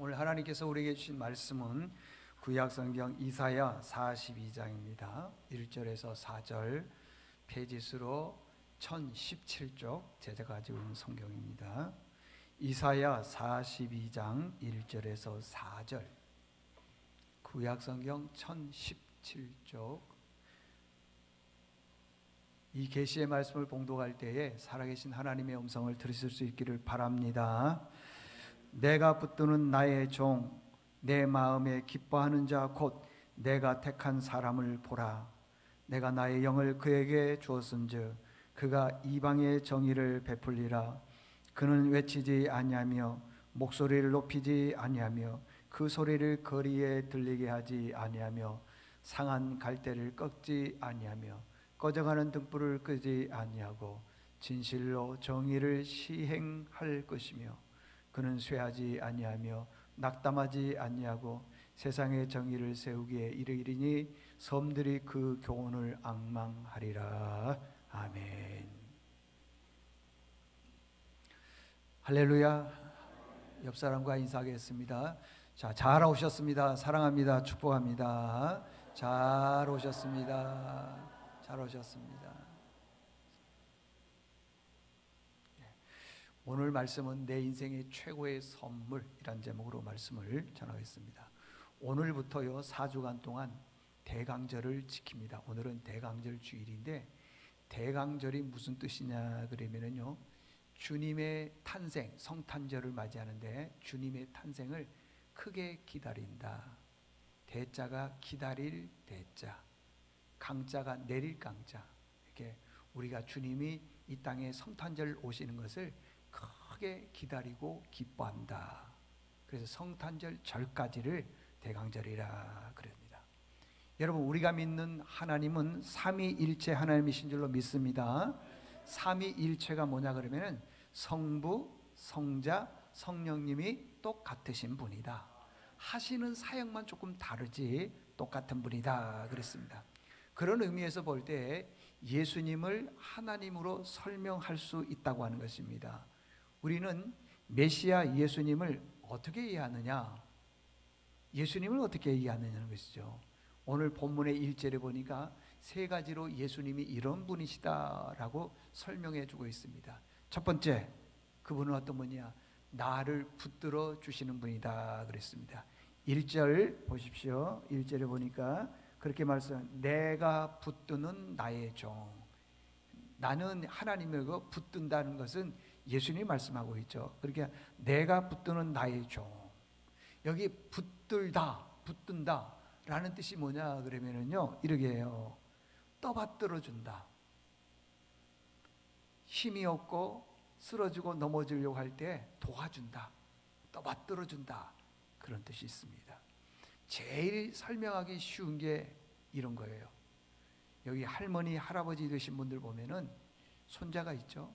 오늘 하나님께서 우리에게 주신 말씀은 구약성경 이사야 42장입니다. 1절에서 4절, 페이지수로 1017쪽 제가 가지고 있는 성경입니다. 이사야 42장 1절에서 4절, 구약성경 1017쪽. 이 계시의 말씀을 봉독할 때에 살아계신 하나님의 음성을 들으실 수 있기를 바랍니다. 내가 붙드는 나의 종, 내 마음에 기뻐하는 자 곧 내가 택한 사람을 보라. 내가 나의 영을 그에게 주었은즉 그가 이방의 정의를 베풀리라. 그는 외치지 아니하며 목소리를 높이지 아니하며 그 소리를 거리에 들리게 하지 아니하며 상한 갈대를 꺾지 아니하며 꺼져가는 등불을 끄지 아니하고 진실로 정의를 시행할 것이며 그는 쇠하지 아니하며 낙담하지 아니하고 세상의 정의를 세우기에 이르리니 섬들이 그 교훈을 앙망하리라. 아멘. 할렐루야. 옆 사람과 인사하겠습니다. 자, 잘 오셨습니다. 사랑합니다. 축복합니다. 잘 오셨습니다. 잘 오셨습니다. 오늘 말씀은 내 인생의 최고의 선물이란 제목으로 말씀을 전하겠습니다. 오늘부터요 4주간 동안 대강절을 지킵니다. 오늘은 대강절 주일인데 대강절이 무슨 뜻이냐 그러면은요 주님의 탄생, 성탄절을 맞이하는데 주님의 탄생을 크게 기다린다. 대자가 기다릴 대자, 강자가 내릴 강자. 이렇게 우리가 주님이 이 땅에 성탄절 오시는 것을 크게 기다리고 기뻐한다. 그래서 성탄절 절까지를 대강절이라 그럽니다. 여러분, 우리가 믿는 하나님은 삼위일체 하나님이신 줄로 믿습니다. 삼위일체가 뭐냐 그러면은 성부, 성자, 성령님이 똑같으신 분이다. 하시는 사역만 조금 다르지 똑같은 분이다 그랬습니다. 그런 의미에서 볼 때 예수님을 하나님으로 설명할 수 있다고 하는 것입니다. 우리는 메시아 예수님을 어떻게 이해하느냐? 예수님을 어떻게 이해하느냐는 것이죠. 오늘 본문의 1절에 보니까 세 가지로 예수님이 이런 분이시다라고 설명해 주고 있습니다. 첫 번째, 그분은 어떤 분이냐? 나를 붙들어 주시는 분이다 그랬습니다. 1절 보십시오. 1절에 보니까 그렇게 내가 붙드는 나의 종. 나는 하나님에게 붙든다는 것은 예수님이 말씀하고 있죠. 그러니까 내가 붙드는 나의 종. 여기 붙든다 라는 뜻이 뭐냐 그러면은요 이렇게 해요. 떠받들어 준다. 힘이 없고 쓰러지고 넘어지려고 할 때 도와준다. 떠받들어 준다. 그런 뜻이 있습니다. 제일 설명하기 쉬운 게 이런 거예요. 여기 할머니, 할아버지 되신 분들 보면은 손자가 있죠.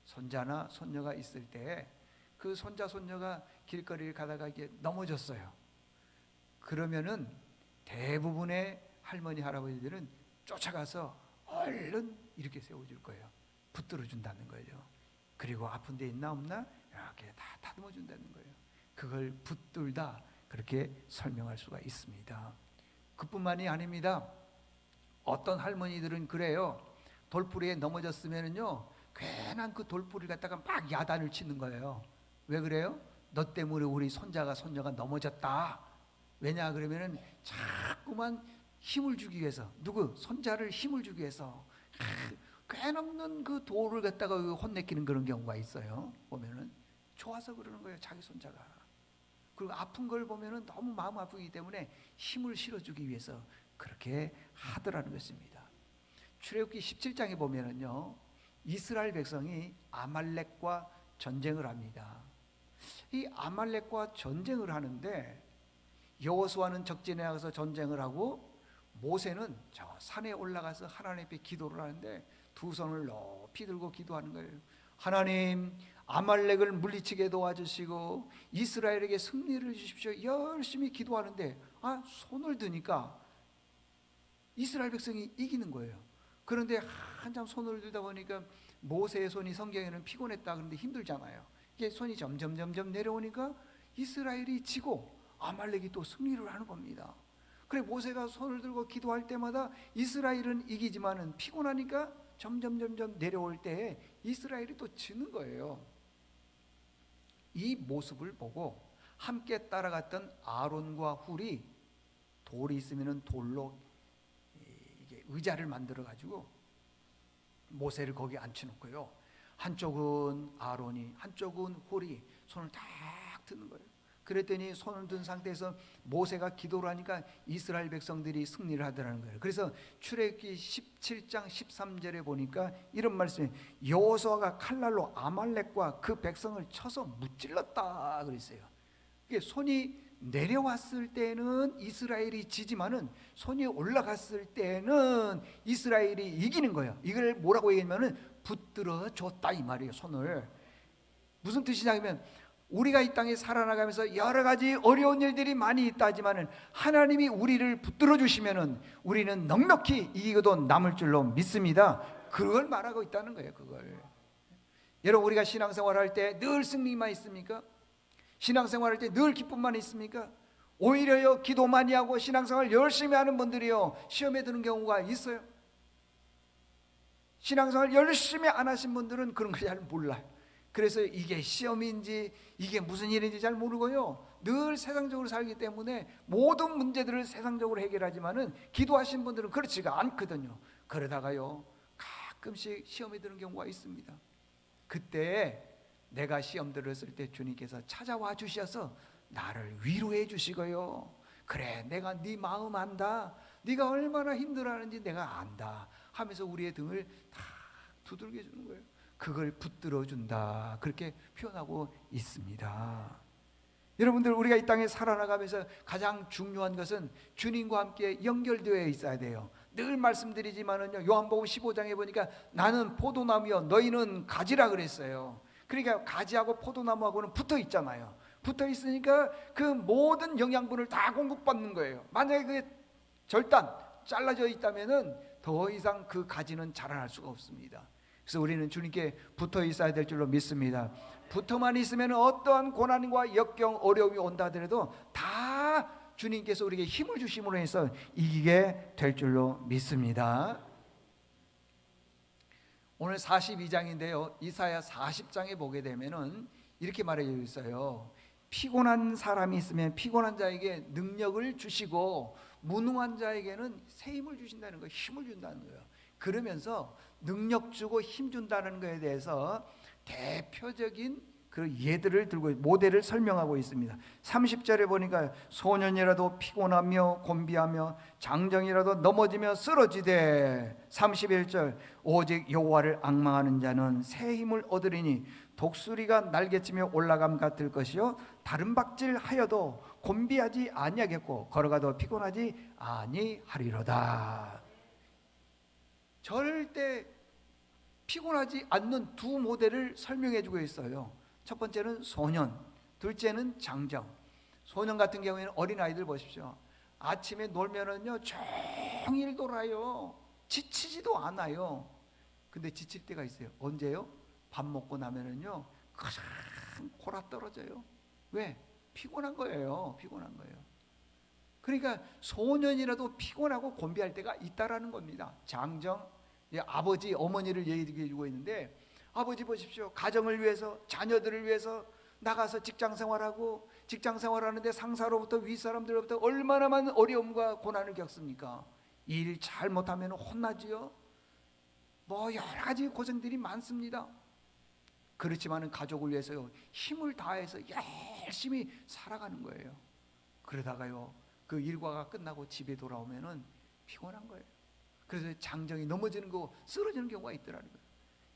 손자나 손녀가 있을 때 그 손자, 손녀가 길거리를 가다가 이게 넘어졌어요. 그러면은 대부분의 할머니, 할아버지들은 쫓아가서 얼른 이렇게 세워줄 거예요. 붙들어 준다는 거예요. 그리고 아픈 데 있나 없나 이렇게 다 다듬어 준다는 거예요. 그걸 붙들다 그렇게 설명할 수가 있습니다. 그뿐만이 아닙니다. 어떤 할머니들은 그래요. 돌부리에 넘어졌으면은요 괜한 그 돌부리를 갖다가 막 야단을 치는 거예요. 왜 그래요? 너 때문에 우리 손자가 손녀가 넘어졌다. 왜냐 그러면은 자꾸만 힘을 주기 위해서, 누구 손자를 힘을 주기 위해서 꽤없는 그 돌을 갖다가 혼내키는 그런 경우가 있어요. 보면은 좋아서 그러는 거예요. 자기 손자가. 그리고 아픈 걸 보면은 너무 마음 아프기 때문에 힘을 실어주기 위해서 그렇게 하더라는 것입니다. 출애굽기 17장에 보면은요 이스라엘 백성이 아말렉과 전쟁을 합니다. 이 아말렉과 전쟁을 하는데 여호수아는 적진에 가서 전쟁을 하고 모세는 저 산에 올라가서 하나님 앞에 기도를 하는데 두 손을 높이 들고 기도하는 거예요. 하나님, 아말렉을 물리치게 도와주시고 이스라엘에게 승리를 주십시오. 열심히 기도하는데 손을 드니까 이스라엘 백성이 이기는 거예요. 그런데 한참 손을 들다 보니까 모세의 손이 성경에는 피곤했다 그러는데 힘들잖아요. 이게 손이 점점 내려오니까 이스라엘이 지고 아말렉이 또 승리를 하는 겁니다. 그래 모세가 손을 들고 기도할 때마다 이스라엘은 이기지만은 피곤하니까 점점 내려올 때 이스라엘이 또 지는 거예요. 이 모습을 보고 함께 따라갔던 아론과 훌이 돌이 있으면은 돌로 이게 의자를 만들어 가지고 모세를 거기 앉혀놓고요. 한쪽은 아론이, 한쪽은 훌이 손을 딱 드는 거예요. 그랬더니 손을 든 상태에서 모세가 기도를 하니까 이스라엘 백성들이 승리를 하더라는 거예요. 그래서 출애굽기 17장 13절에 보니까 이런 말씀이 여호수아가 칼날로 아말렉과 그 백성을 쳐서 무찔렀다 그랬어요. 이게 손이 내려왔을 때는 이스라엘이 지지만은 손이 올라갔을 때는 이스라엘이 이기는 거예요. 이걸 뭐라고 얘기하면은 붙들어 줬다 이 말이에요. 손을. 무슨 뜻이냐면 우리가 이 땅에 살아나가면서 여러 가지 어려운 일들이 많이 있다 하지만은 하나님이 우리를 붙들어 주시면은 우리는 넉넉히 이기고도 남을 줄로 믿습니다. 그걸 말하고 있다는 거예요. 그걸. 여러분 우리가 신앙생활 할 때 늘 승리만 있습니까? 신앙생활 할 때 늘 기쁨만 있습니까? 오히려요 기도 많이 하고 신앙생활 열심히 하는 분들이요 시험에 드는 경우가 있어요. 신앙생활 열심히 안 하신 분들은 그런 거 잘 몰라요. 그래서 이게 시험인지 이게 무슨 일인지 잘 모르고요 늘 세상적으로 살기 때문에 모든 문제들을 세상적으로 해결하지만은 기도하신 분들은 그렇지가 않거든요. 그러다가요 가끔씩 시험에 드는 경우가 있습니다. 그때 내가 시험 들었을 때 주님께서 찾아와 주셔서 나를 위로해 주시고요 그래 내가 네 마음 안다, 네가 얼마나 힘들어하는지 내가 안다 하면서 우리의 등을 다 두들겨 주는 거예요. 그걸 붙들어 준다 그렇게 표현하고 있습니다. 여러분들 우리가 이 땅에 살아나가면서 가장 중요한 것은 주님과 함께 연결되어 있어야 돼요. 늘 말씀드리지만은요 요한복음 15장에 보니까 나는 포도나무여 너희는 가지라 그랬어요. 그러니까 가지하고 포도나무하고는 붙어 있잖아요. 붙어 있으니까 그 모든 영양분을 다 공급받는 거예요. 만약에 그 절단 잘라져 있다면은 더 이상 그 가지는 자라날 수가 없습니다. 그래서 우리는 주님께 붙어 있어야 될 줄로 믿습니다. 붙어만 있으면 어떠한 고난과 역경 어려움이 온다 하더라도 다 주님께서 우리에게 힘을 주심으로 해서 이기게 될 줄로 믿습니다. 오늘 42장인데요 이사야 40장에 보게 되면은 이렇게 말해 있어요. 피곤한 사람이 있으면 피곤한 자에게 능력을 주시고 무능한 자에게는 새 힘을 주신다는 거예요. 힘을 준다는 거예요. 그러면서 능력 주고 힘 준다는 것에 대해서 대표적인 그 예들을 들고 모델을 설명하고 있습니다. 30절에 보니까 소년이라도 피곤하며 곤비하며 장정이라도 넘어지며 쓰러지되 31절 오직 여호와를 앙망하는 자는 새 힘을 얻으리니 독수리가 날개치며 올라감 같을 것이요 다른 박질하여도 곤비하지 아니하겠고 걸어가도 피곤하지 아니하리로다. 절대 피곤하지 않는 두 모델을 설명해 주고 있어요. 첫 번째는 소년, 둘째는 장정. 소년 같은 경우에는 어린아이들 보십시오. 아침에 놀면은요 종일 놀아요. 지치지도 않아요. 근데 지칠 때가 있어요. 언제요? 밥 먹고 나면은요 그냥 골아 떨어져요. 왜? 피곤한 거예요. 피곤한 거예요. 그러니까 소년이라도 피곤하고 곤비할 때가 있다라는 겁니다. 장정, 아버지, 어머니를 얘기해 주고 있는데 아버지 보십시오. 가정을 위해서 자녀들을 위해서 나가서 직장생활하고 직장생활하는데 상사로부터 윗사람들로부터 얼마나 많은 어려움과 고난을 겪습니까? 일 잘못하면 혼나지요. 뭐 여러 가지 고생들이 많습니다. 그렇지만은 가족을 위해서 힘을 다해서 열심히 살아가는 거예요. 그러다가요 그 일과가 끝나고 집에 돌아오면은 피곤한 거예요. 그래서 장정이 넘어지는 거 쓰러지는 경우가 있더라는 거예요.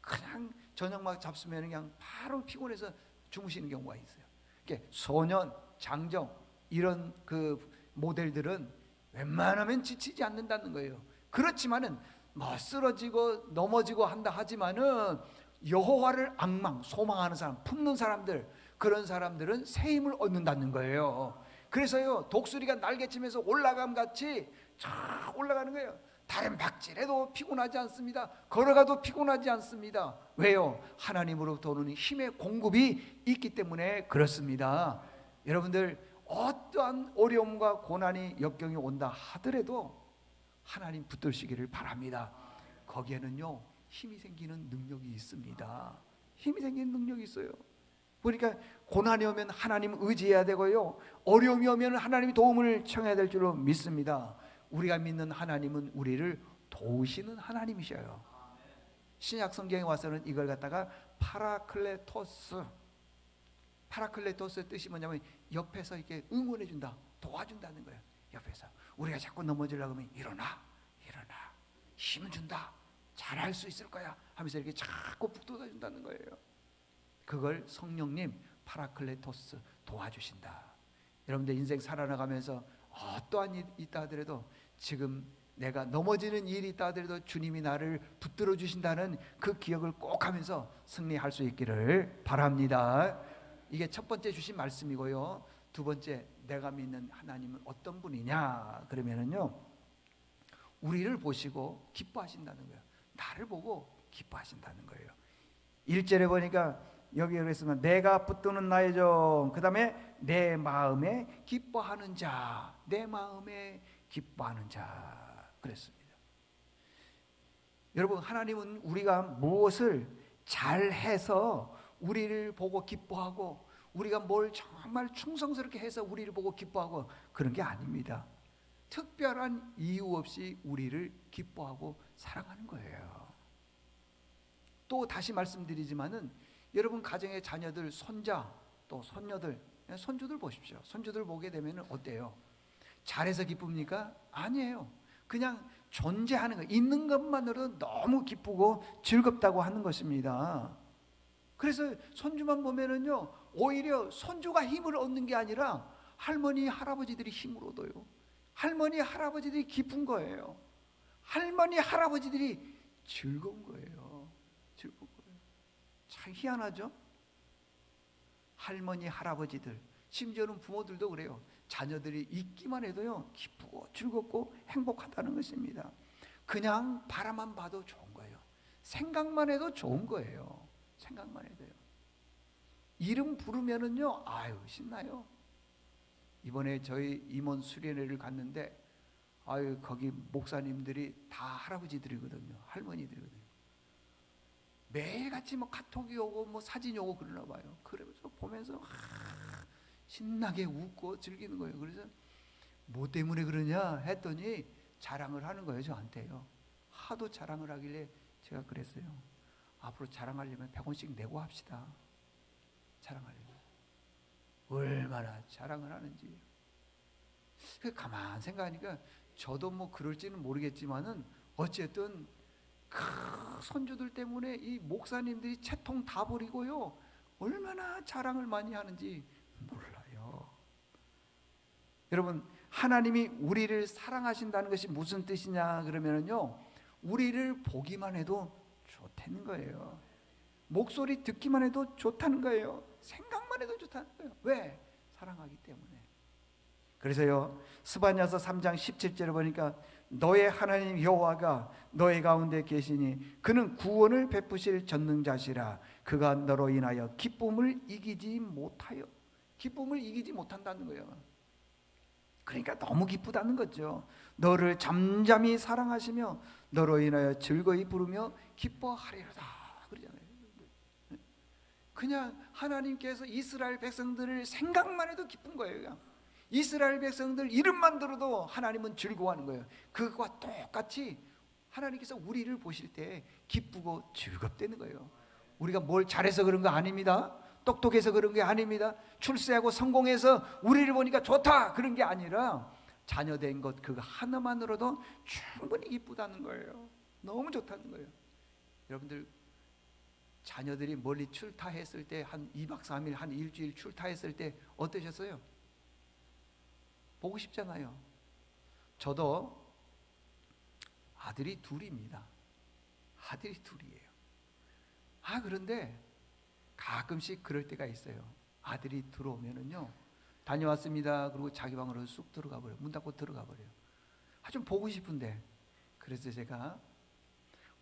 그냥 저녁만 잡수면 그냥 바로 피곤해서 주무시는 경우가 있어요. 그러니까 소년, 장정 이런 그 모델들은 웬만하면 지치지 않는다는 거예요. 그렇지만은 뭐 쓰러지고 넘어지고 한다 하지만은 여호와를 앙망, 소망하는 사람, 품는 사람들, 그런 사람들은 새 힘을 얻는다는 거예요. 그래서요 독수리가 날개치면서 올라감 같이 쫙 올라가는 거예요. 다른 박질해도 피곤하지 않습니다. 걸어가도 피곤하지 않습니다. 왜요? 하나님으로부터 오는 힘의 공급이 있기 때문에 그렇습니다. 여러분들 어떠한 어려움과 고난이 역경이 온다 하더라도 하나님 붙드시기를 바랍니다. 거기에는요 힘이 생기는 능력이 있습니다. 힘이 생기는 능력이 있어요. 그러니까 고난이 오면 하나님 의지해야 되고요, 어려움이 오면 하나님이 도움을 청해야 될 줄로 믿습니다. 우리가 믿는 하나님은 우리를 도우시는 하나님이셔요. 신약 성경에 와서는 이걸 갖다가 파라클레토스의 뜻이 뭐냐면 옆에서 이렇게 응원해 준다, 도와준다는 거예요. 옆에서 우리가 자꾸 넘어지려고 하면 일어나 힘을 준다, 잘할 수 있을 거야 하면서 이렇게 자꾸 북돋아 준다는 거예요. 그걸 성령님 파라클레토스 도와주신다. 여러분들 인생 살아나가면서 어떠한 일이 있다 하더라도, 지금 내가 넘어지는 일이 있다 하더라도 주님이 나를 붙들어 주신다는 그 기억을 꼭 하면서 승리할 수 있기를 바랍니다. 이게 첫 번째 주신 말씀이고요. 두 번째, 내가 믿는 하나님은 어떤 분이냐 그러면은요, 우리를 보시고 기뻐하신다는 거예요. 나를 보고 기뻐하신다는 거예요. 1절에 보니까 여기 그랬으면 내가 붙드는 나의 종, 그 다음에 내 마음에 기뻐하는 자, 내 마음에 기뻐하는 자 그랬습니다. 여러분, 하나님은 우리가 무엇을 잘해서 우리를 보고 기뻐하고, 우리가 뭘 정말 충성스럽게 해서 우리를 보고 기뻐하고 그런 게 아닙니다. 특별한 이유 없이 우리를 기뻐하고 사랑하는 거예요. 또 다시 말씀드리지만은, 여러분 가정의 자녀들, 손자, 또 손녀들, 손주들 보십시오. 손주들 보게 되면 어때요? 잘해서 기쁩니까? 아니에요. 그냥 존재하는 거, 있는 것만으로도 너무 기쁘고 즐겁다고 하는 것입니다. 그래서 손주만 보면은요, 오히려 손주가 힘을 얻는 게 아니라 할머니, 할아버지들이 힘을 얻어요. 할머니, 할아버지들이 기쁜 거예요. 할머니, 할아버지들이 즐거운 거예요. 즐거운 거예요. 참 희한하죠? 할머니, 할아버지들, 심지어는 부모들도 그래요. 자녀들이 있기만 해도요, 기쁘고 즐겁고 행복하다는 것입니다. 그냥 바라만 봐도 좋은 거예요. 생각만 해도 좋은 거예요. 생각만 해도요. 이름 부르면은요, 아유 신나요. 이번에 저희 임원 수련회를 갔는데, 아유 거기 목사님들이 다 할아버지들이거든요. 할머니들이거든요. 매일같이 뭐 카톡이 오고 뭐 사진이 오고 그러나 봐요. 그러면서 보면서 신나게 웃고 즐기는 거예요. 그래서 뭐 때문에 그러냐 했더니 자랑을 하는 거예요. 저한테요. 하도 자랑을 하길래 제가 그랬어요. 앞으로 자랑하려면 100원씩 내고 합시다. 자랑하려면 얼마나 자랑을 하는지. 가만 생각하니까 저도 뭐 그럴지는 모르겠지만은 어쨌든 그 손주들 때문에 이 목사님들이 채통 다 버리고요, 얼마나 자랑을 많이 하는지 몰라요. 여러분, 하나님이 우리를 사랑하신다는 것이 무슨 뜻이냐 그러면요, 우리를 보기만 해도 좋다는 거예요. 목소리 듣기만 해도 좋다는 거예요. 생각만 해도 좋다는 거예요. 왜? 사랑하기 때문에. 그래서요, 스바냐서 3장 17절에 보니까 너의 하나님 여호와가 너의 가운데 계시니 그는 구원을 베푸실 전능자시라. 그가 너로 인하여 기쁨을 이기지 못한다는 거예요. 그러니까 너무 기쁘다는 거죠. 너를 잠잠히 사랑하시며 너로 인하여 즐거이 부르며 기뻐하리로다 그러잖아요. 그냥 하나님께서 이스라엘 백성들을 생각만 해도 기쁜 거예요. 그냥 이스라엘 백성들 이름만 들어도 하나님은 즐거워하는 거예요. 그것과 똑같이 하나님께서 우리를 보실 때 기쁘고 즐겁다는 거예요. 우리가 뭘 잘해서 그런 거 아닙니다. 똑똑해서 그런 게 아닙니다. 출세하고 성공해서 우리를 보니까 좋다 그런 게 아니라, 자녀된 것 그거 하나만으로도 충분히 기쁘다는 거예요. 너무 좋다는 거예요. 여러분들 자녀들이 멀리 출타했을 때, 한 2박 3일 한 일주일 출타했을 때 어떠셨어요? 보고 싶잖아요. 저도 아들이 둘입니다. 아들이 둘이에요. 그런데 가끔씩 그럴 때가 있어요. 아들이 들어오면은요, 다녀왔습니다 그리고 자기 방으로 쑥 들어가 버려요. 문 닫고 들어가 버려요. 좀 보고 싶은데. 그래서 제가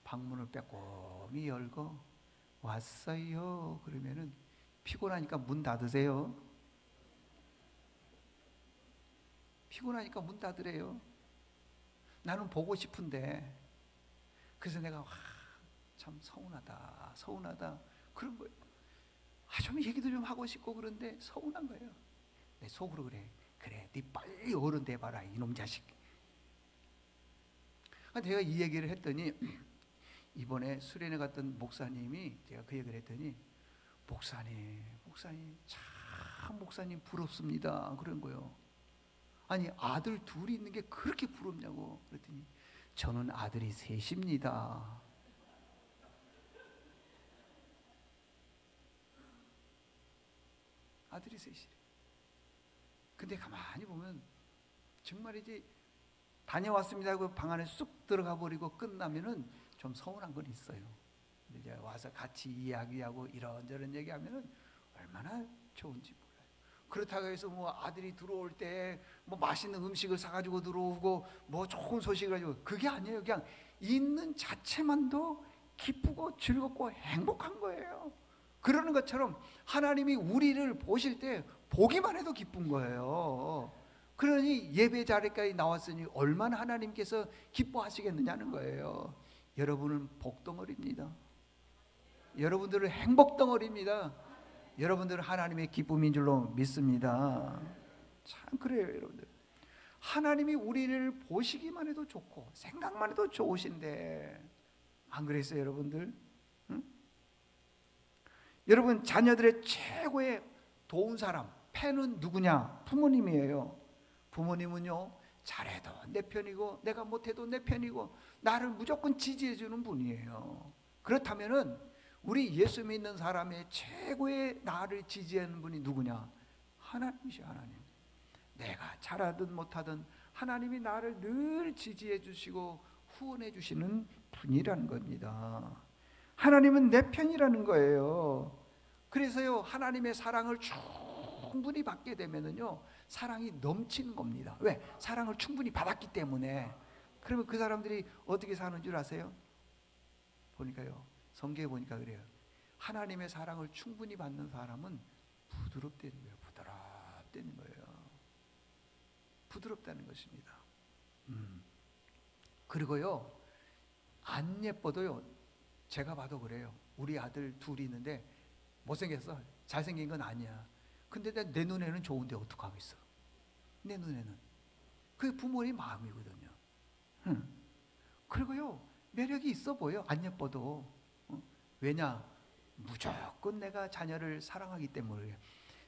방문을 빼꼼히 열고 왔어요 그러면은 피곤하니까 문 닫으세요. 피곤하니까 문 닫으래요. 나는 보고 싶은데. 그래서 내가 참 서운하다 그런 거예요. 좀 얘기도 좀 하고 싶고 그런데 서운한 거예요. 내 속으로 그래 네 빨리 어른 돼봐라 이놈 자식. 제가 이 얘기를 했더니 이번에 수련회 갔던 목사님이, 제가 그 얘기를 했더니 목사님 참 목사님 부럽습니다 그런 거예요. 아니 아들 둘이 있는 게 그렇게 부럽냐고. 그랬더니 저는 아들이 셋입니다. 아들이 셋이래. 근데 가만히 보면 정말이지 다녀왔습니다 하고 방 안에 쑥 들어가 버리고 끝나면은 좀 서운한 건 있어요. 근데 이제 와서 같이 이야기하고 이런저런 얘기하면은 얼마나 좋은지 몰라요. 그렇다고 해서 뭐 아들이 들어올 때 뭐 맛있는 음식을 사가지고 들어오고 뭐 좋은 소식을 가지고, 그게 아니에요. 그냥 있는 자체만도 기쁘고 즐겁고 행복한 거예요. 그러는 것처럼 하나님이 우리를 보실 때 보기만 해도 기쁜 거예요. 그러니 예배 자리까지 나왔으니 얼마나 하나님께서 기뻐하시겠느냐는 거예요. 여러분은 복덩어리입니다. 여러분들은 행복덩어리입니다. 여러분들은 하나님의 기쁨인 줄로 믿습니다. 참 그래요, 여러분들. 하나님이 우리를 보시기만 해도 좋고 생각만 해도 좋으신데 안 그랬어요, 여러분들? 응? 여러분, 자녀들의 최고의 도운 사람, 팬은 누구냐? 부모님이에요. 부모님은요, 잘해도 내 편이고 내가 못해도 내 편이고 나를 무조건 지지해 주는 분이에요. 그렇다면은 우리 예수 믿는 사람의 최고의 나를 지지하는 분이 누구냐? 하나님이시죠. 하나님. 내가 잘하든 못하든 하나님이 나를 늘 지지해 주시고 후원해 주시는 분이라는 겁니다. 하나님은 내 편이라는 거예요. 그래서요, 하나님의 사랑을 충분히 받게 되면은요, 사랑이 넘치는 겁니다. 왜? 사랑을 충분히 받았기 때문에. 그러면 그 사람들이 어떻게 사는 줄 아세요? 보니까요, 성경에 보니까 그래요. 하나님의 사랑을 충분히 받는 사람은 부드럽다는 거예요. 부드럽다는 거예요. 부드럽다는 것입니다. 그리고요, 안 예뻐도요, 제가 봐도 그래요. 우리 아들 둘이 있는데 못생겼어. 잘생긴 건 아니야. 근데 내 눈에는 좋은데 어떡하겠어. 내 눈에는. 그게 부모님 마음이거든요. 그리고요, 매력이 있어 보여. 안 예뻐도. 왜냐? 무조건 내가 자녀를 사랑하기 때문에.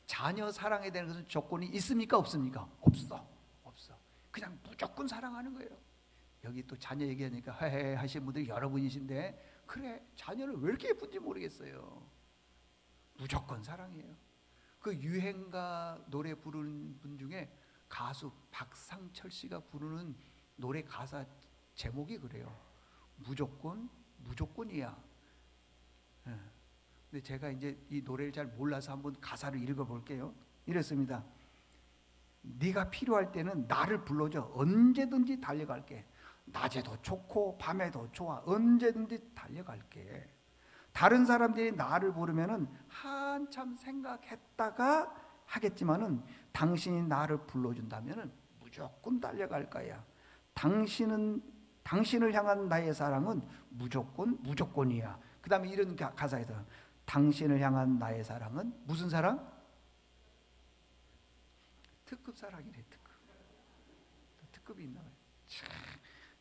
자녀 사랑에 대한 것은 조건이 있습니까? 없습니까? 없어. 그냥 무조건 사랑하는 거예요. 여기 또 자녀 얘기하니까 헤헤 하시는 분들이 여러분이신데, 그래, 자녀를 왜 이렇게 예쁜지 모르겠어요. 무조건 사랑이에요. 그 유행가 노래 부르는 분 중에 가수 박상철 씨가 부르는 노래 가사 제목이 그래요. 무조건이야. 근데 제가 이제 이 노래를 잘 몰라서 한번 가사를 읽어볼게요. 이랬습니다. 네가 필요할 때는 나를 불러줘. 언제든지 달려갈게. 낮에도 좋고 밤에도 좋아. 언제든지 달려갈게. 다른 사람들이 나를 부르면은 한참 생각했다가 하겠지만은 당신이 나를 불러준다면은 무조건 달려갈 거야. 당신을 향한 나의 사랑은 무조건이야. 그 다음에 이런 가사에서 당신을 향한 나의 사랑은 무슨 사랑? 특급 사랑이래. 특급이 있나 봐요.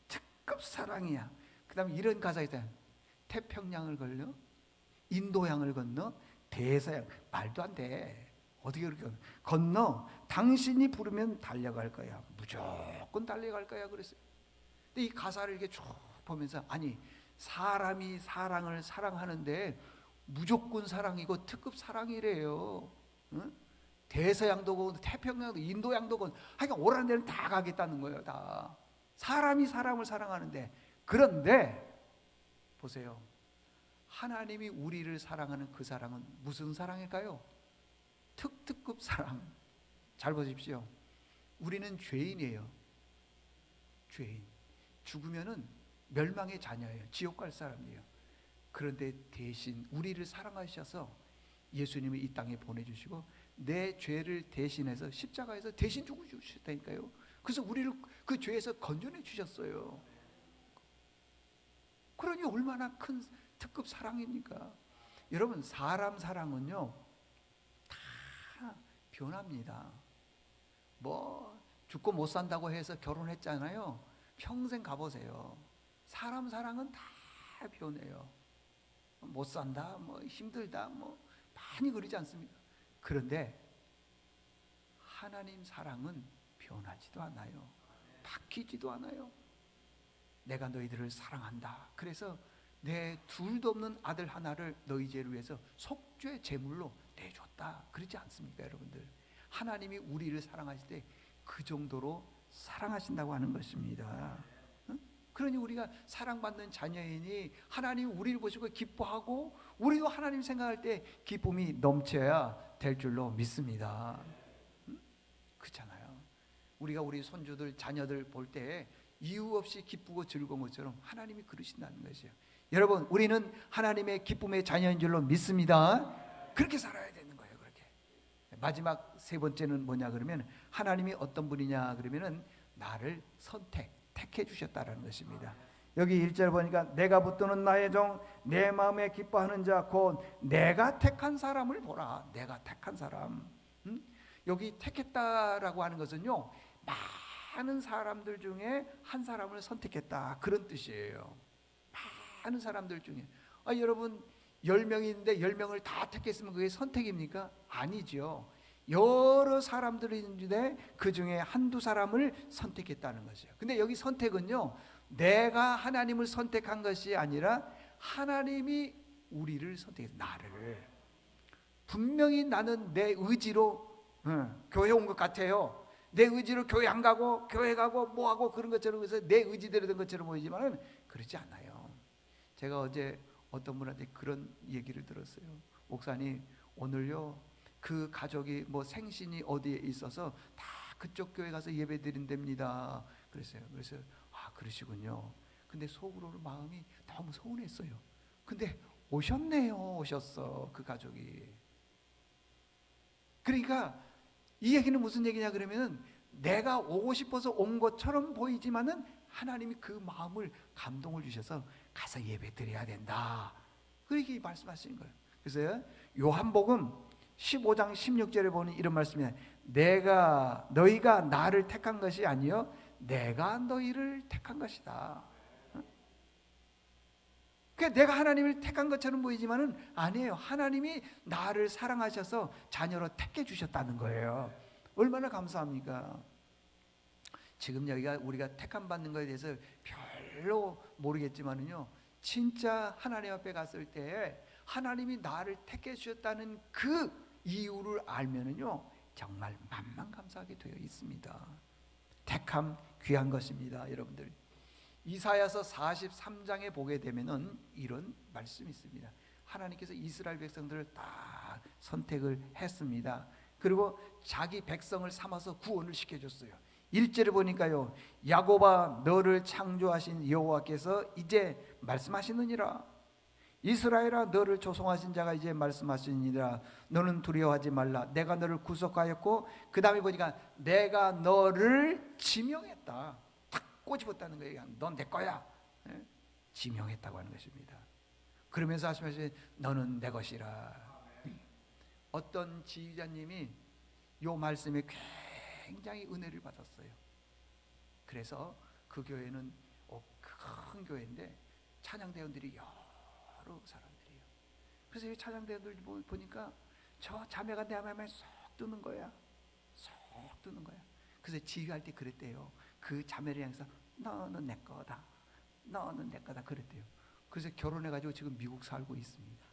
특급 사랑이야. 그 다음에 이런 가사에서 태평양을 걸려? 인도양을 건너? 대서양. 말도 안 돼. 어떻게 그렇게 건너? 당신이 부르면 달려갈 거야. 무조건 달려갈 거야. 그랬어요. 근데 이 가사를 이렇게 쭉 보면서, 아니, 사람이 사랑을 사랑하는데 무조건 사랑이고 특급 사랑이래요. 응? 대서양도 가고 태평양도 인도양도 가고 하여간 오라는 데는 다 가겠다는 거예요. 다. 사람이 사람을 사랑하는데, 그런데 보세요. 하나님이 우리를 사랑하는 그 사랑은 무슨 사랑일까요? 특급 사랑. 잘 보십시오. 우리는 죄인이에요. 죄인. 죽으면은 멸망의 자녀예요. 지옥 갈 사람이에요. 그런데 대신 우리를 사랑하셔서 예수님을 이 땅에 보내주시고 내 죄를 대신해서 십자가에서 대신 죽으셨다니까요. 그래서 우리를 그 죄에서 건져내 주셨어요. 그러니 얼마나 큰 특급 사랑입니까? 여러분, 사람 사랑은요 다 변합니다. 뭐 죽고 못 산다고 해서 결혼했잖아요. 평생 가보세요. 사람 사랑은 다 변해요. 못 산다, 뭐 힘들다, 뭐 많이 그러지 않습니까? 그런데 하나님 사랑은 변하지도 않아요. 바뀌지도 않아요. 내가 너희들을 사랑한다. 그래서 내 둘도 없는 아들 하나를 너희 죄를 위해서 속죄 제물로 내줬다. 그러지 않습니까, 여러분들? 하나님이 우리를 사랑하실 때 그 정도로 사랑하신다고 하는 것입니다. 그러니 우리가 사랑받는 자녀이니 하나님이 우리를 보시고 기뻐하고 우리도 하나님 생각할 때 기쁨이 넘쳐야 될 줄로 믿습니다. 그렇잖아요. 우리가 우리 손주들 자녀들 볼 때 이유 없이 기쁘고 즐거운 것처럼 하나님이 그러신다는 것이에요. 여러분, 우리는 하나님의 기쁨의 자녀인 줄로 믿습니다. 그렇게 살아야 되는 거예요. 그렇게. 마지막 세 번째는 뭐냐 그러면 하나님이 어떤 분이냐 그러면은 나를 택해 주셨다라는 것입니다. 여기 1절 보니까 내가 붙드는 나의 종 내 마음에 기뻐하는 자 곧 내가 택한 사람을 보라. 내가 택한 사람. 여기 택했다라고 하는 것은요, 많은 사람들 중에 한 사람을 선택했다, 그런 뜻이에요. 많은 사람들 중에. 여러분 10명이 있는데 10명을 다 택했으면 그게 선택입니까? 아니죠. 여러 사람들이 있는데 그 중에 한두 사람을 선택했다는 것이에요. 근데 여기 선택은요, 내가 하나님을 선택한 것이 아니라 하나님이 우리를 선택해서 나를. 분명히 나는 내 의지로 교회 온 것 같아요. 내 의지로 교회 안 가고 교회 가고 뭐 하고 그런 것처럼, 그래서 내 의지대로 된 것처럼 보이지만 그렇지 않아요. 제가 어제 어떤 분한테 그런 얘기를 들었어요. 목사님, 오늘요 그 가족이 뭐 생신이 어디에 있어서 다 그쪽 교회 가서 예배 드린답니다. 그랬어요. 그래서 그러시군요. 근데 속으로는 마음이 너무 서운했어요. 근데 오셨어 그 가족이. 그러니까 이 얘기는 무슨 얘기냐 그러면은 내가 오고 싶어서 온 것처럼 보이지만은 하나님이 그 마음을 감동을 주셔서 가서 예배 드려야 된다, 그렇게 말씀하시는 거예요. 그래서 요한복음 15장 16절에 보면 이런 말씀이에요. 너희가 나를 택한 것이 아니요 내가 너희를 택한 것이다. 그러니까 내가 하나님을 택한 것처럼 보이지만은 아니에요. 하나님이 나를 사랑하셔서 자녀로 택해 주셨다는 거예요. 얼마나 감사합니까? 지금 여기가 우리가 택함 받는 것에 대해서 별로 모르겠지만은요, 진짜 하나님 앞에 갔을 때 하나님이 나를 택해 주셨다는 그 이유를 알면은요 정말 만만감사하게 되어 있습니다. 택함 귀한 것입니다, 여러분들. 이사야서 43장에 보게 되면은 이런 말씀이 있습니다. 하나님께서 이스라엘 백성들을 다 선택을 했습니다. 그리고 자기 백성을 삼아서 구원을 시켜줬어요. 1절에 보니까요, 야곱아 너를 창조하신 여호와께서 이제 말씀하시느니라. 이스라엘아 너를 조성하신 자가 이제 말씀하시느니라. 너는 두려워하지 말라. 내가 너를 구속하였고, 그 다음에 보니까 내가 너를 지명했다. 탁 꼬집었다는 거예요. 넌 내 거야. 지명했다고 하는 것입니다. 그러면서 하시면서 너는 내 것이라. 어떤 지휘자님이 이 말씀에 굉장히 은혜를 받았어요. 그래서 그 교회는 큰 교회인데 찬양대원들이 여러 사람들이에요. 그래서 이 찬양대원들 보니까 저 자매가 내 마음에 쏙 드는 거야. 쏙 드는 거야. 그래서 지휘할 때 그랬대요. 그 자매를 향해서 너는 내 거다, 너는 내 거다 그랬대요. 그래서 결혼해가지고 지금 미국 살고 있습니다.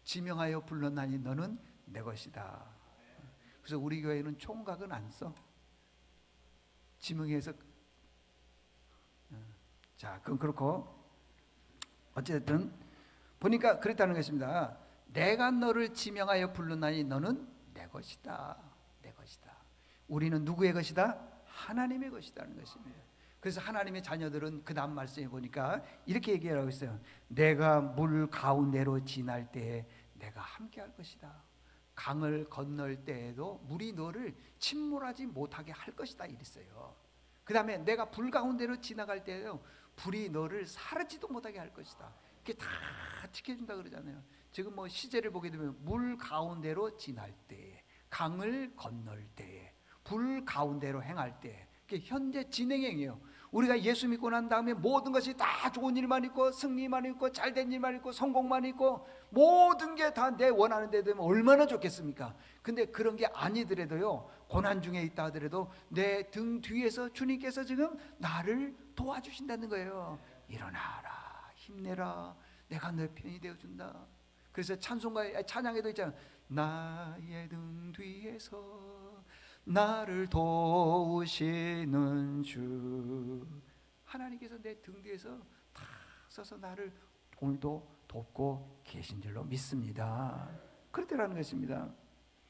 지명하여 불렀나니 너는 내 것이다. 그래서 우리 교회는 총각은 안 써. 지명해서. 자, 그건 그렇고 어쨌든 보니까 그랬다는 것입니다. 내가 너를 지명하여 불렀나니 너는 내 것이다. 내 것이다. 우리는 누구의 것이다? 하나님의 것이라는 것입니다. 그래서 하나님의 자녀들은 그 다음 말씀에 보니까 이렇게 얘기하고 있어요. 내가 물 가운데로 지날 때에 내가 함께 할 것이다. 강을 건널 때에도 물이 너를 침몰하지 못하게 할 것이다 이랬어요. 그 다음에 내가 불 가운데로 지나갈 때에도 불이 너를 사르지도 못하게 할 것이다. 이게 다 지켜준다 그러잖아요. 지금 뭐 시제를 보게 되면 물 가운데로 지날 때, 강을 건널 때, 불 가운데로 행할 때, 이게 현재 진행형이에요. 우리가 예수 믿고 난 다음에 모든 것이 다 좋은 일만 있고 승리만 있고 잘된 일만 있고 성공만 있고 모든 게 다 내 원하는 데 되면 얼마나 좋겠습니까? 근데 그런 게 아니더라도요, 고난 중에 있다 하더라도 내 등 뒤에서 주님께서 지금 나를 도와주신다는 거예요. 일어나라, 힘내라, 내가 너 편이 되어준다. 그래서 찬양에도 있잖아요. 나의 등 뒤에서 나를 도우시는 주. 하나님께서 내 등 뒤에서 다 서서 나를 오늘도 돕고 계신 줄로 믿습니다. 그렇다라는 것입니다.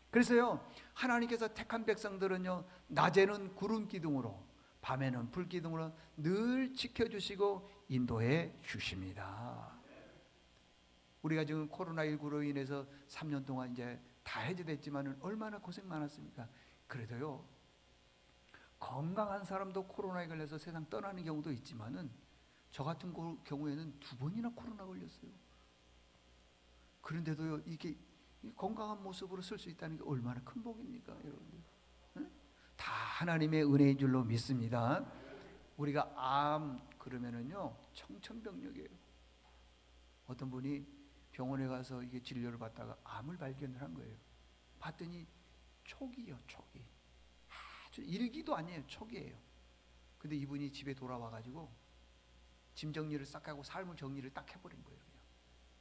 그래서요, 하나님께서 택한 백성들은요, 낮에는 구름 기둥으로 밤에는 불 기둥으로 늘 지켜주시고 인도해 주십니다. 우리가 지금 코로나19로 인해서 3년 동안 이제 다 해제됐지만 얼마나 고생 많았습니까? 그래도요, 건강한 사람도 코로나에 걸려서 세상 떠나는 경우도 있지만은 저 같은 경우에는 2번이나 코로나 걸렸어요. 그런데도요, 이게 건강한 모습으로 쓸 수 있다는 게 얼마나 큰 복입니까, 여러분들? 응? 다 하나님의 은혜인 줄로 믿습니다. 우리가 암 그러면은요, 청천벽력이에요. 어떤 분이 병원에 가서 이게 진료를 받다가 암을 발견을 한 거예요. 봤더니 초기요, 초기. 아주 일기도 아니에요, 초기예요. 근데 이분이 집에 돌아와가지고 짐 정리를 싹 하고 삶을 정리를 딱 해버린 거예요. 그냥.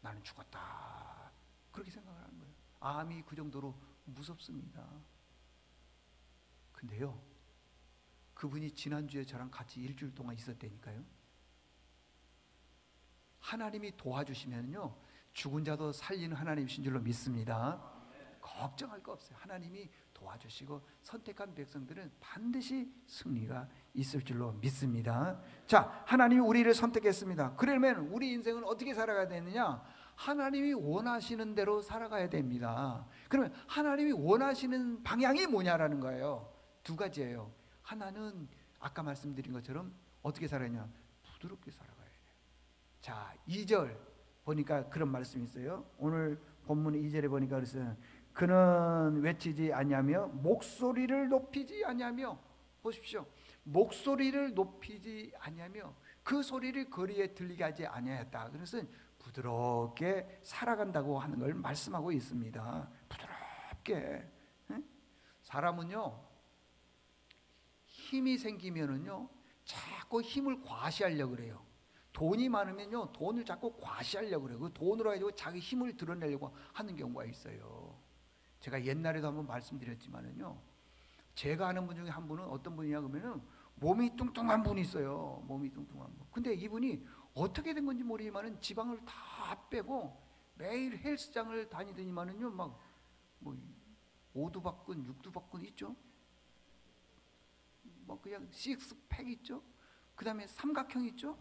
나는 죽었다, 그렇게 생각을 하는 거예요. 암이 그 정도로 무섭습니다. 근데요, 그분이 지난주에 저랑 같이 일주일 동안 있었다니까요. 하나님이 도와주시면요, 죽은 자도 살리는 하나님이신 줄로 믿습니다. 걱정할 거 없어요. 하나님이 도와주시고 선택한 백성들은 반드시 승리가 있을 줄로 믿습니다. 자, 하나님이 우리를 선택했습니다. 그러면 우리 인생은 어떻게 살아가야 되느냐? 하나님이 원하시는 대로 살아가야 됩니다. 그러면 하나님이 원하시는 방향이 뭐냐라는 거예요. 2가지예요. 하나는 아까 말씀드린 것처럼 어떻게 살아야냐? 부드럽게 살아가야 돼요. 자, 2절 보니까 그런 말씀이 있어요. 오늘 본문 2절에 보니까 그랬어요. 그는 외치지 아니하며 목소리를 높이지 아니하며, 보십시오. 목소리를 높이지 아니하며 그 소리를 거리에 들리게 하지 아니하였다. 그래서 부드럽게 살아간다고 하는 걸 말씀하고 있습니다. 부드럽게. 사람은요, 힘이 생기면은요, 자꾸 힘을 과시하려고 그래요. 돈이 많으면요, 돈을 자꾸 과시하려고 그래요. 그 돈으로 가지고 자기 힘을 드러내려고 하는 경우가 있어요. 제가 옛날에도 한번 말씀드렸지만은요, 제가 아는 분 중에 한 분은 어떤 분이냐 그러면은 몸이 뚱뚱한 분이 있어요. 몸이 뚱뚱한 분. 근데 이분이 어떻게 된 건지 모르지만은 지방을 다 빼고 매일 헬스장을 다니더니만은요, 막 뭐 5두박근, 6두박근 있죠. 뭐 그냥 식스팩 있죠. 그 다음에 삼각형 있죠.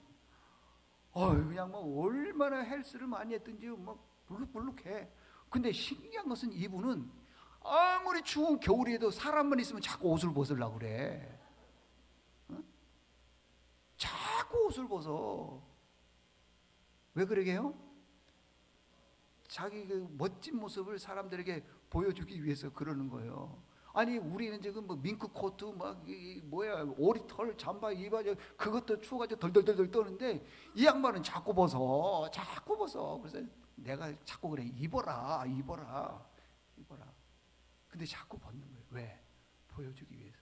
그냥 뭐 얼마나 헬스를 많이 했든지 막 불룩불룩해. 근데 신기한 것은 이분은 아무리 추운 겨울에도 사람만 있으면 자꾸 옷을 벗으려고 그래. 자꾸 옷을 벗어. 왜 그러게요? 자기 그 멋진 모습을 사람들에게 보여주기 위해서 그러는 거예요. 아니 우리는 지금 뭐 밍크 코트 막 뭐야 오리털 잠바 입어가지고 그것도 추워가지고 덜덜덜덜 떠는데 이 양반은 자꾸 벗어, 자꾸 벗어. 그래서 내가 자꾸 그래, 입어라, 입어라, 입어라. 근데 자꾸 벗는 거예요. 왜? 보여주기 위해서.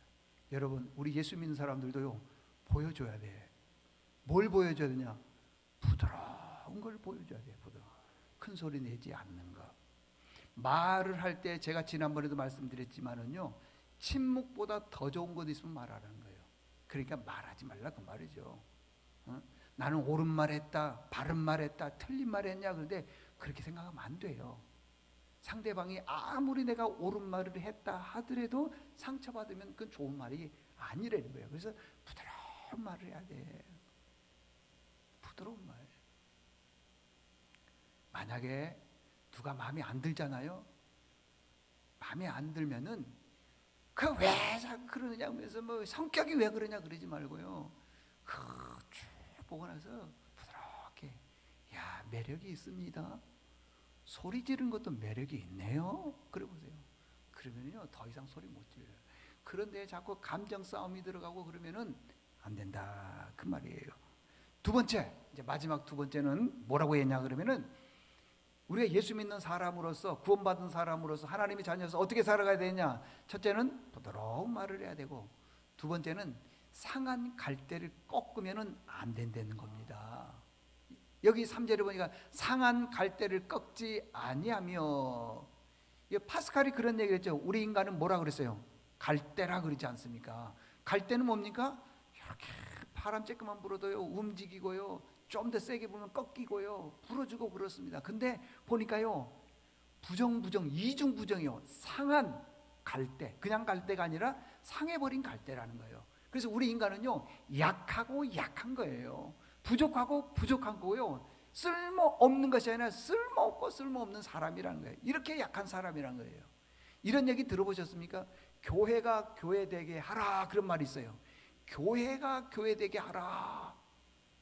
여러분, 우리 예수 믿는 사람들도요, 보여줘야 돼. 뭘 보여줘야 되냐? 부드러운 걸 보여줘야 돼. 부드러운. 큰 소리 내지 않는 거. 말을 할 때 제가 지난번에도 말씀드렸지만은요, 침묵보다 더 좋은 것 있으면 말하라는 거예요. 그러니까 말하지 말라 그 말이죠. 나는 옳은 말 했다, 바른 말 했다, 틀린 말 했냐. 그런데 그렇게 생각하면 안 돼요. 상대방이 아무리 내가 옳은 말을 했다 하더라도 상처받으면 그건 좋은 말이 아니라는 거예요. 그래서 부드러운 말을 해야 돼. 부드러운 말. 만약에 누가 마음에 안 들잖아요. 마음에 안 들면은 그 왜 자꾸 그러느냐 하면서 뭐 성격이 왜 그러냐 그러지 말고요. 쭉 보고 나서 부드럽게, 야, 매력이 있습니다. 소리 지르는 것도 매력이 있네요. 그래 보세요. 그러면요 더 이상 소리 못 질러요. 그런데 자꾸 감정 싸움이 들어가고 그러면은 안 된다 그 말이에요. 두 번째, 이제 마지막 두 번째는 뭐라고 했냐 그러면은, 우리가 예수 믿는 사람으로서, 구원받은 사람으로서, 하나님의 자녀로서 어떻게 살아가야 되냐. 첫째는 부드러운 말을 해야 되고, 두 번째는 상한 갈대를 꺾으면은 안 된다는 겁니다. 여기 3절에 보니까 상한 갈대를 꺾지 아니하며, 파스칼이 그런 얘기를 했죠. 우리 인간은 뭐라 그랬어요? 갈대라 그러지 않습니까? 갈대는 뭡니까? 이렇게 바람 쬐끔만 불어도요 움직이고요, 좀 더 세게 불면 꺾이고요, 부러지고 그렇습니다. 근데 보니까요 이중부정이요. 상한 갈대, 그냥 갈대가 아니라 상해버린 갈대라는 거예요. 그래서 우리 인간은요 약하고 약한 거예요. 부족하고 부족한 거고요. 쓸모없는 것이 아니라 쓸모없고 쓸모없는 사람이라는 거예요. 이렇게 약한 사람이라는 거예요. 이런 얘기 들어보셨습니까? 교회가 교회되게 하라 그런 말이 있어요. 교회가 교회되게 하라.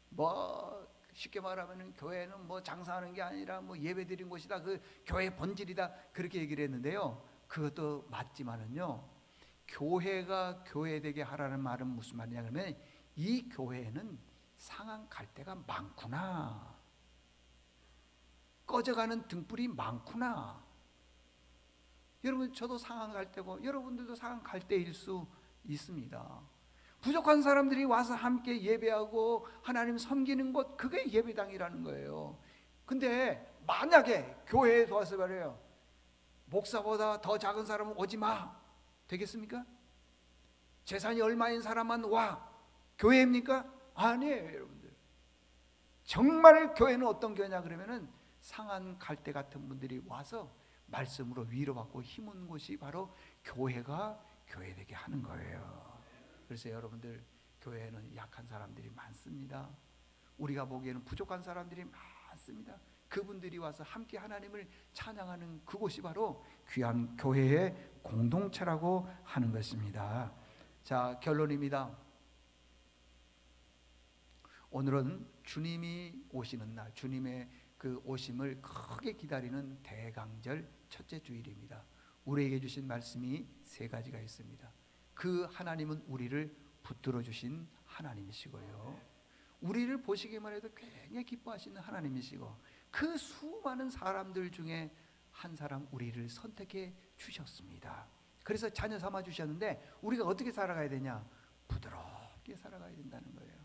뭐 쉽게 말하면 교회는 뭐 장사하는 게 아니라 뭐 예배드린 곳이다, 그 교회의 본질이다, 그렇게 얘기를 했는데요, 그것도 맞지만은요, 교회가 교회되게 하라는 말은 무슨 말이냐 그러면, 이 교회에는 상한 갈대가 많구나, 꺼져가는 등불이 많구나. 여러분, 저도 상한 갈대고 여러분들도 상한 갈대일 수 있습니다. 부족한 사람들이 와서 함께 예배하고 하나님 섬기는 곳, 그게 예배당이라는 거예요. 근데 만약에 교회에 와서 말해요, 목사보다 더 작은 사람은 오지 마, 되겠습니까? 재산이 얼마인 사람만 와, 교회입니까? 아니에요. 여러분들, 정말 교회는 어떤 교회냐 그러면은 상한 갈대 같은 분들이 와서 말씀으로 위로받고 힘은 곳이 바로 교회가 교회되게 하는 거예요. 그래서 여러분들, 교회에는 약한 사람들이 많습니다. 우리가 보기에는 부족한 사람들이 많습니다. 그분들이 와서 함께 하나님을 찬양하는 그곳이 바로 귀한 교회의 공동체라고 하는 것입니다. 자, 결론입니다. 오늘은 주님이 오시는 날, 주님의 그 오심을 크게 기다리는 대강절 첫째 주일입니다. 우리에게 주신 말씀이 세 가지가 있습니다. 그 하나님은 우리를 붙들어 주신 하나님이시고요, 우리를 보시기만 해도 굉장히 기뻐하시는 하나님이시고, 그 수많은 사람들 중에 한 사람 우리를 선택해 주셨습니다. 그래서 자녀 삼아 주셨는데, 우리가 어떻게 살아가야 되냐? 부드럽게 살아가야 된다는 거예요.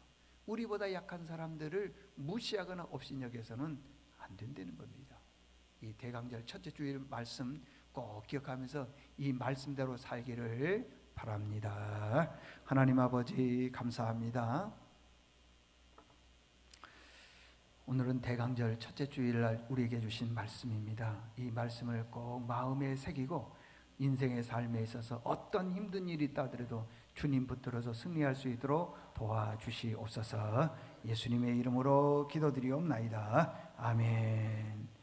우리보다 약한 사람들을 무시하거나 업신여겨서는 안 된다는 겁니다. 이 대강절 첫째 주일 말씀 꼭 기억하면서 이 말씀대로 살기를 바랍니다. 하나님 아버지, 감사합니다. 오늘은 대강절 첫째 주일날 우리에게 주신 말씀입니다. 이 말씀을 꼭 마음에 새기고 인생의 삶에 있어서 어떤 힘든 일이 있다 하더라도 주님 붙들어서 승리할 수 있도록 도와주시옵소서. 예수님의 이름으로 기도드리옵나이다. 아멘.